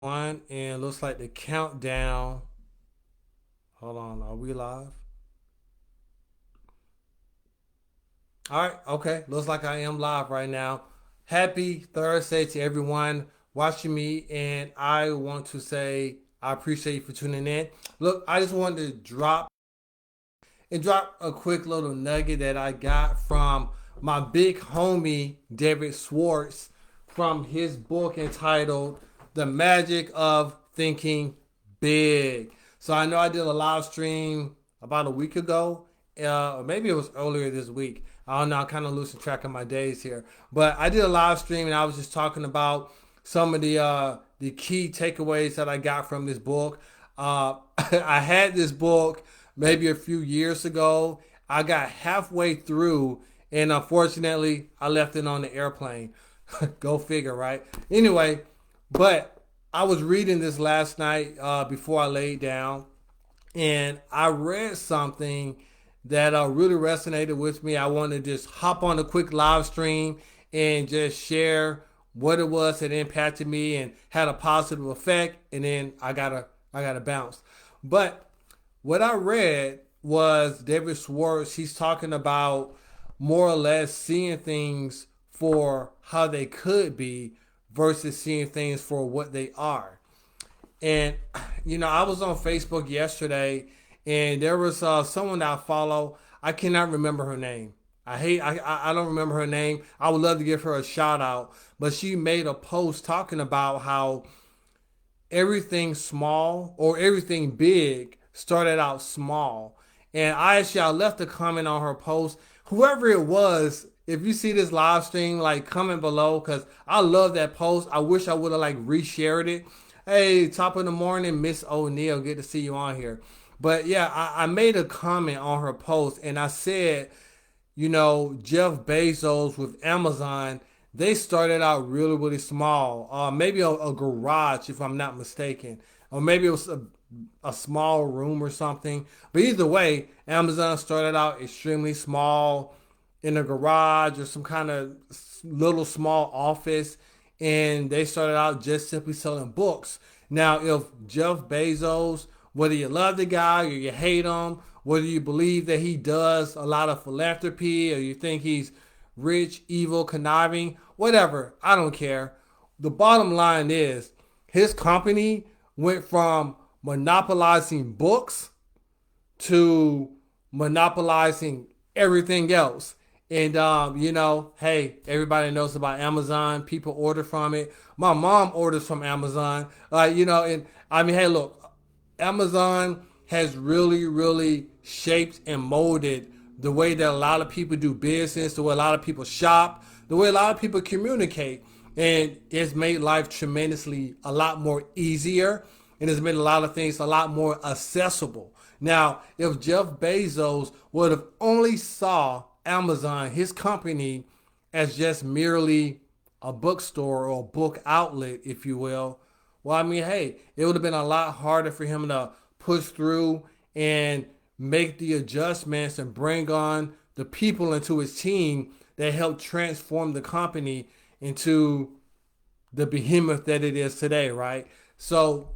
One, and looks like the countdown. Hold on, are we live? All right, okay. Looks like I am live right now. Happy Thursday to everyone watching me, and I want to say I appreciate you for tuning in. Look, I just wanted to drop a quick little nugget that I got from my big homie David Schwartz from his book entitled The Magic of Thinking Big. So I know I did a live stream about a week ago, or maybe it was earlier this week. I don't know, I'm kind of losing track of my days here. But I did a live stream and I was just talking about some of the key takeaways that I got from this book. I had this book maybe a few years ago. I got halfway through, and unfortunately, I left it on the airplane. Go figure, right? Anyway, but I was reading this last night before I laid down, and I read something that really resonated with me. I wanted to just hop on a quick live stream and just share what it was that impacted me and had a positive effect, and then I gotta bounce. But what I read was David Schwartz. He's talking about more or less seeing things for how they could be versus seeing things for what they are. And I was on Facebook yesterday, and there was someone that I follow. I cannot remember her name. I don't remember her name. I would love to give her a shout out, but she made a post talking about how everything small or everything big started out small. And I left a comment on her post. Whoever it was, if you see this live stream, like comment below because I love that post. I wish I would have like reshared it. Hey, top of the morning, Miss O'Neill. Good to see you on here. But yeah, I made a comment on her post and I said, Jeff Bezos with Amazon, they started out really, really small. Maybe a garage, if I'm not mistaken, or maybe it was a small room or something. But either way, Amazon started out extremely small in a garage or some kind of little small office, and they started out just simply selling books. Now, if Jeff Bezos, whether you love the guy or you hate him, whether you believe that he does a lot of philanthropy or you think he's rich, evil, conniving, whatever, I don't care. The bottom line is his company went from monopolizing books to monopolizing everything else. And hey, everybody knows about Amazon. People order from it. My mom orders from Amazon. And I mean, hey, look, Amazon has really, really shaped and molded the way that a lot of people do business, the way a lot of people shop, the way a lot of people communicate. And it's made life tremendously a lot more easier, and it's made a lot of things a lot more accessible. Now, if Jeff Bezos would have only saw Amazon, his company, as just merely a bookstore or a book outlet, if you will, well, I mean, hey, it would have been a lot harder for him to push through and make the adjustments and bring on the people into his team that helped transform the company into the behemoth that it is today, right? So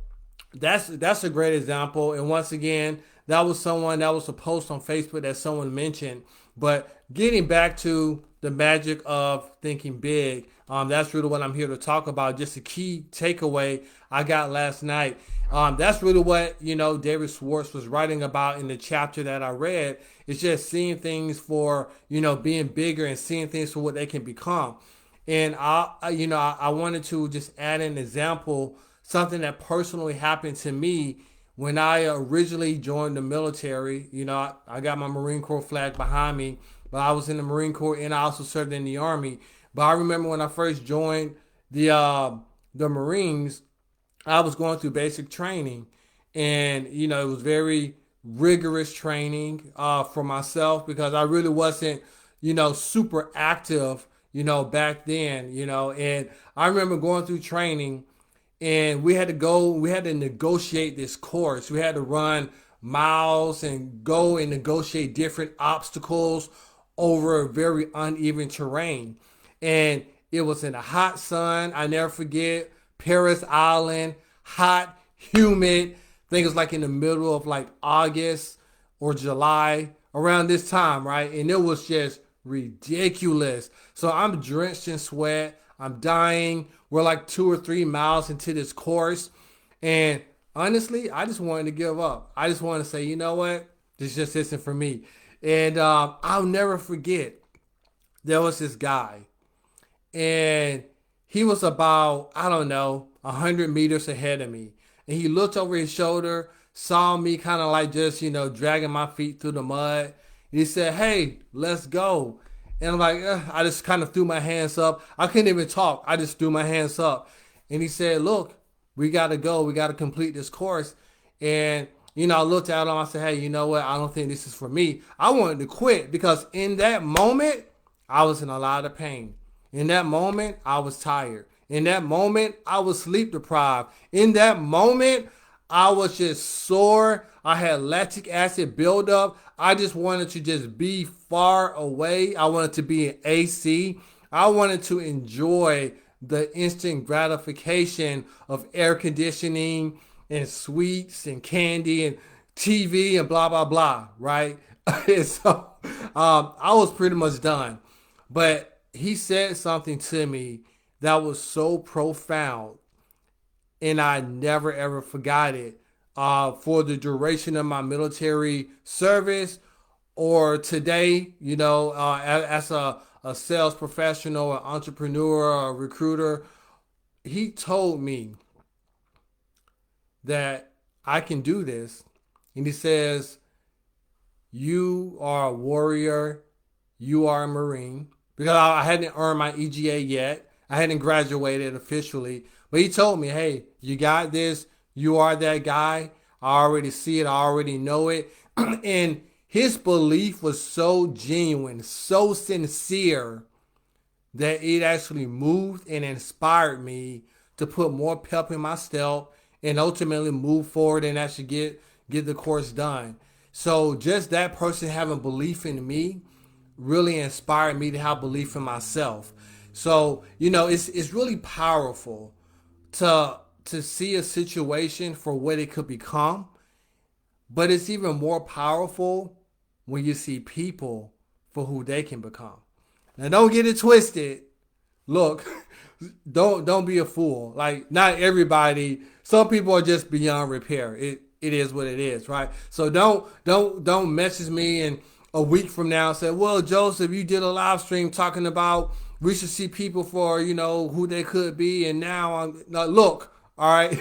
that's a great example. And once again, that was a post on Facebook that someone mentioned. But getting back to the magic of thinking big, that's really what I'm here to talk about. Just a key takeaway I got last night. That's really what David Schwartz was writing about in the chapter that I read. It's just seeing things for being bigger and seeing things for what they can become. And I wanted to just add an example, something that personally happened to me when I originally joined the military. I got my Marine Corps flag behind me, but I was in the Marine Corps and I also served in the Army. But I remember when I first joined the Marines, I was going through basic training, and it was very rigorous training for myself because I really wasn't super active back then. And I remember going through training, and we had to negotiate this course. We had to run miles and go and negotiate different obstacles over very uneven terrain. And it was in the hot sun. I never forget Paris Island, hot, humid. I think it was like in the middle of like August or July around this time, right? And it was just ridiculous. So I'm drenched in sweat. I'm dying. We're like 2 or 3 miles into this course. And honestly, I just wanted to give up. I just wanted to say, you know what? This just isn't for me. And I'll never forget, there was this guy, and he was about, I don't know, 100 meters ahead of me. And he looked over his shoulder, saw me kind of like just, dragging my feet through the mud. And he said, hey, let's go. And I'm like, I just kind of threw my hands up. I couldn't even talk. I just threw my hands up. And he said, look, we got to go. We got to complete this course. And, I looked at him. I said, hey, you know what? I don't think this is for me. I wanted to quit because in that moment, I was in a lot of pain. In that moment, I was tired. In that moment, I was sleep deprived. In that moment, I was just sore. I had lactic acid buildup. I just wanted to just be far away. I wanted to be in AC. I wanted to enjoy the instant gratification of air conditioning and sweets and candy and TV and blah, blah, blah, right? And so I was pretty much done. But he said something to me that was so profound, and I never ever forgot it for the duration of my military service or today, as a sales professional, an entrepreneur, a recruiter. He told me that I can do this. And he says, you are a warrior, you are a Marine. Because I hadn't earned my EGA yet. I hadn't graduated officially. But he told me, hey, you got this. You are that guy. I already see it. I already know it. And his belief was so genuine, so sincere, that it actually moved and inspired me to put more pep in my step and ultimately move forward and actually get the course done. So just that person having belief in me really inspired me to have belief in myself. So, it's really powerful to see a situation for what it could become, but it's even more powerful when you see people for who they can become. Now, don't get it twisted. Look, don't be a fool. Like, not everybody. Some people are just beyond repair. It is what it is, right? So don't message me and a week from now and say, well, Joseph, you did a live stream talking about we should see people for, who they could be. And now look, all right,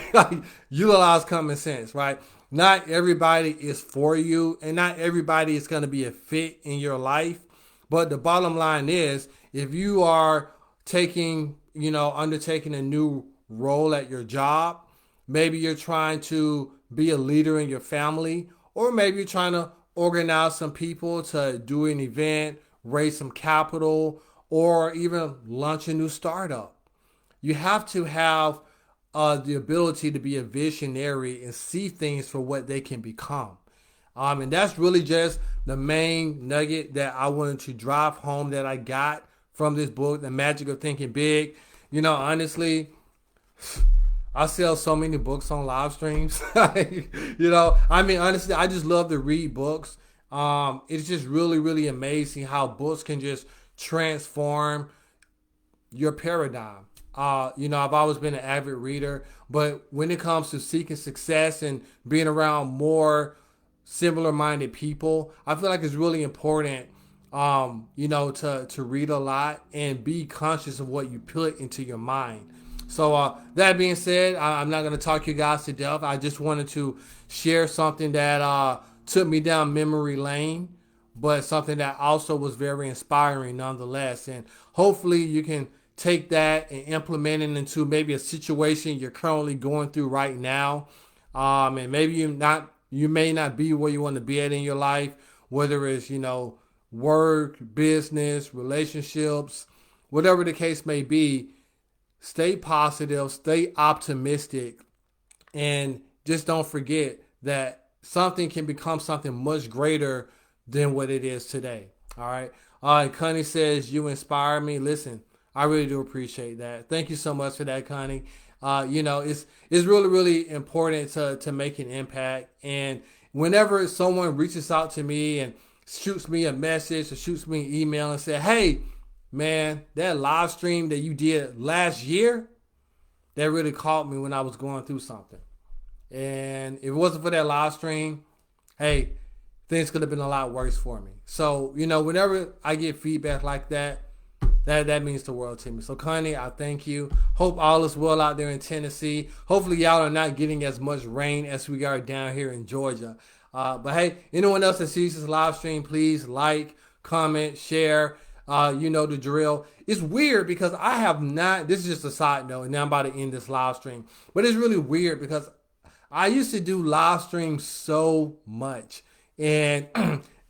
utilize common sense, right? Not everybody is for you, and not everybody is going to be a fit in your life. But the bottom line is, if you are undertaking a new role at your job, maybe you're trying to be a leader in your family, or maybe you're trying to organize some people to do an event, raise some capital, or even launch a new startup. You have to have the ability to be a visionary and see things for what they can become. And that's really just the main nugget that I wanted to drive home that I got from this book, The Magic of Thinking Big. Honestly, I sell so many books on live streams. Honestly, I just love to read books. It's just really, really amazing how books can just transform your paradigm. I've always been an avid reader, but when it comes to seeking success and being around more similar-minded people, I feel like it's really important, to read a lot and be conscious of what you put into your mind. So that being said, I'm not going to talk you guys to death. I just wanted to share something that took me down memory lane, but something that also was very inspiring nonetheless. And hopefully you can take that and implement it into maybe a situation you're currently going through right now. And maybe you may not be where you want to be at in your life, whether it's, work, business, relationships, whatever the case may be. Stay positive, stay optimistic, and just don't forget that something can become something much greater than what it is today. All right. Connie says, you inspire me. Listen, I really do appreciate that. Thank you so much for that, Connie. It's really, really important to make an impact. And whenever someone reaches out to me and shoots me a message or shoots me an email and say, hey, man, that live stream that you did last year, that really caught me when I was going through something. And if it wasn't for that live stream, hey, things could have been a lot worse for me. So, whenever I get feedback like that, that means the world to me. So, Connie, I thank you. Hope all is well out there in Tennessee. Hopefully, y'all are not getting as much rain as we are down here in Georgia. But hey, anyone else that sees this live stream, please like, comment, share. You know the drill. It's weird because I have not, this is just a side note, and now I'm about to end this live stream. But it's really weird because I used to do live streams so much. And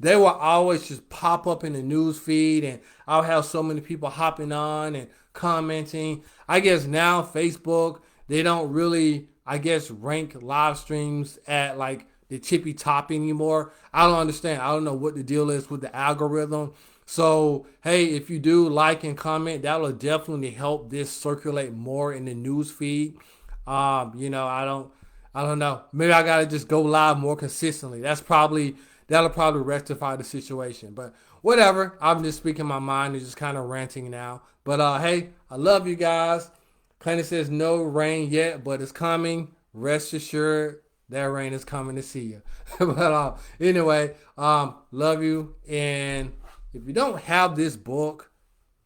they will always just pop up in the news feed, and I'll have so many people hopping on and commenting. I guess now Facebook, they don't really, rank live streams at like the tippy top anymore. I don't understand. I don't know what the deal is with the algorithm. So, hey, if you do like and comment, that will definitely help this circulate more in the news feed. I don't know. Maybe I gotta just go live more consistently. That'll probably rectify the situation. But whatever. I'm just speaking my mind and just kind of ranting now. But hey, I love you guys. Clinton says no rain yet, but it's coming. Rest assured, that rain is coming to see you. But anyway, love you. And if you don't have this book,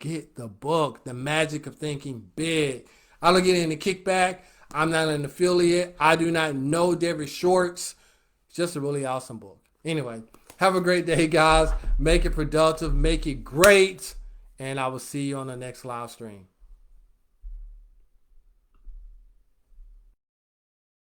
get the book, The Magic of Thinking Big. I don't get any kickback. I'm not an affiliate. I do not know David Schwartz. It's just a really awesome book. Anyway, have a great day, guys. Make it productive. Make it great. And I will see you on the next live stream.